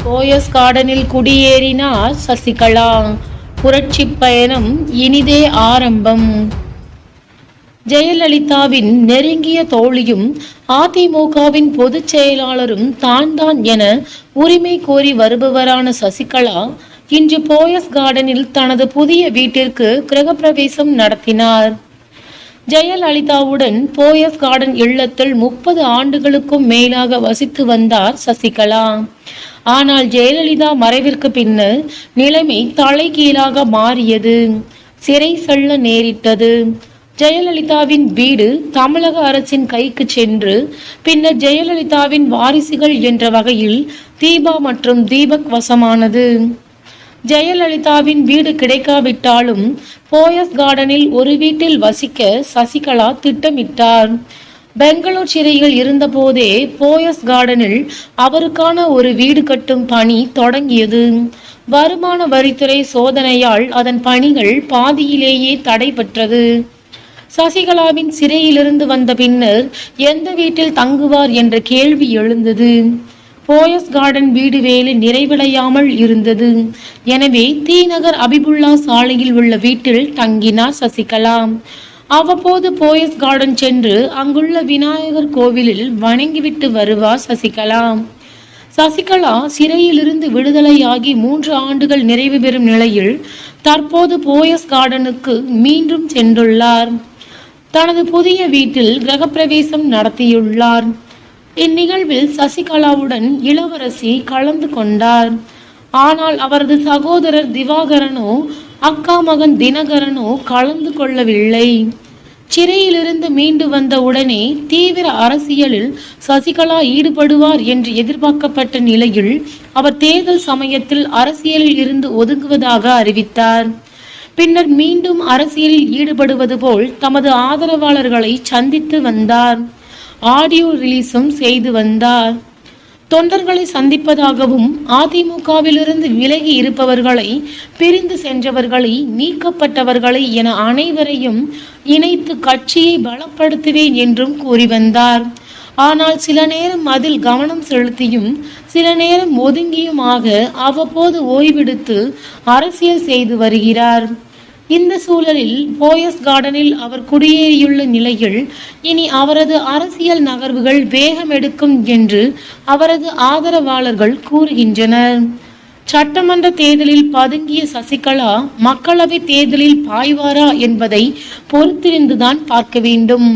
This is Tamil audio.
போயஸ் கார்டனில் குடியேறினார் சசிகலா. புரட்சி பயணம் இனிதே ஆரம்பம். ஜெயலலிதாவின் நெருங்கிய தோழியும் அதிமுகவின் பொதுச் செயலாளரும் தான் என உரிமை கோரி வருபவரான சசிகலா இன்று போயஸ் கார்டனில் தனது புதிய வீட்டிற்கு கிரகப்பிரவேசம் நடத்தினார். ஜெயலலிதாவுடன் போயஸ் கார்டன் இல்லத்தில் 30 ஆண்டுகளுக்கும் மேலாக வசித்து வந்தார் சசிகலா. ஆனால் ஜெயலலிதா மறைவிற்கு பின்னர் நிலைமை தலைகீழாக மாறியது. சிறை செல்ல நேரிட்டது. ஜெயலலிதாவின் வீடு தமிழக அரசின் கைக்கு சென்று பின்னர் ஜெயலலிதாவின் வாரிசுகள் என்ற வகையில் தீபா மற்றும் தீபக் வசமானது. ஜெயலலிதாவின் வீடு கிடைக்காவிட்டாலும் போயஸ் கார்டனில் ஒரு வீட்டில் வசிக்க சசிகலா திட்டமிட்டார். பெங்களூர் சிறையில் இருந்தபோதே போயஸ் கார்டனில் அவருக்கான ஒரு வீடு கட்டும் பணி தொடங்கியது. வருமான வரித்துறை சோதனையால் அதன் பணிகள் பாதியிலேயே தடைபட்டது. சசிகலாவின் சிறையிலிருந்து வந்த பின்னர் எந்த வீட்டில் தங்குவார் என்ற கேள்வி எழுந்தது. போயஸ் கார்டன் வீடு வேலை நிறைவடையாமல் இருந்தது. எனவே தீநகர் அபிபுல்லா சாலையில் உள்ள வீட்டில் தங்கினார் சசிகலா. அவ்வப்போது போயஸ் கார்டன் சென்று அங்குள்ள விநாயகர் கோவிலில் வணங்கிவிட்டு வருவார் சசிகலா. சசிகலா சிறையிலிருந்து விடுதலையாகி 3 ஆண்டுகள் நிறைவு பெறும் நிலையில் தற்போது போயஸ் கார்டனுக்கு மீண்டும் சென்றுள்ளார். தனது புதிய வீட்டில் கிரகப்பிரவேசம் நடத்தியுள்ளார். இந்நிகழ்வில் சசிகலாவுடன் இளவரசி கலந்து கொண்டார். ஆனால் அவரது சகோதரர் திவாகரனோ அக்கா மகன் தினகரனோ கலந்து கொள்ளவில்லை. சிறையிலிருந்து மீண்டு வந்த உடனே தீவிர அரசியலில் சசிகலா ஈடுபடுவார் என்று எதிர்பார்க்கப்பட்ட நிலையில் அவர் தேர்தல் சமயத்தில் அரசியலில் இருந்து ஒதுங்குவதாக அறிவித்தார். பின்னர் மீண்டும் அரசியலில் ஈடுபடுவது போல் தமது ஆதரவாளர்களை சந்தித்து வந்தார். ஆடியோ ரிலீஸும் செய்து வந்தார். தொண்டர்களை சந்திப்பதாகவும் அதிமுகவிலிருந்து விலகி இருப்பவர்களை, பிரிந்து சென்றவர்களை, நீக்கப்பட்டவர்களை என அனைவரையும் இணைத்து கட்சியை பலப்படுத்துவேன் என்றும் கூறி வந்தார். ஆனால் சில நேரம் அதில் கவனம் செலுத்தியும் சில நேரம் ஒதுங்கியுமாக அவ்வப்போது ஓய்வெடுத்து அரசியல் செய்து வருகிறார். இந்த சூழலில் போயஸ் கார்டனில் அவர் குடியேறியுள்ள நிலையில் இனி அவரது அரசியல் நகர்வுகள் வேகம் எடுக்கும் என்று அவரது ஆதரவாளர்கள் கூறுகின்றனர். சட்டமன்ற தேர்தலில் பதுங்கிய சசிகலா மக்களவை தேர்தலில் பாய்வாரா என்பதை பொறுத்திருந்துதான் பார்க்க வேண்டும்.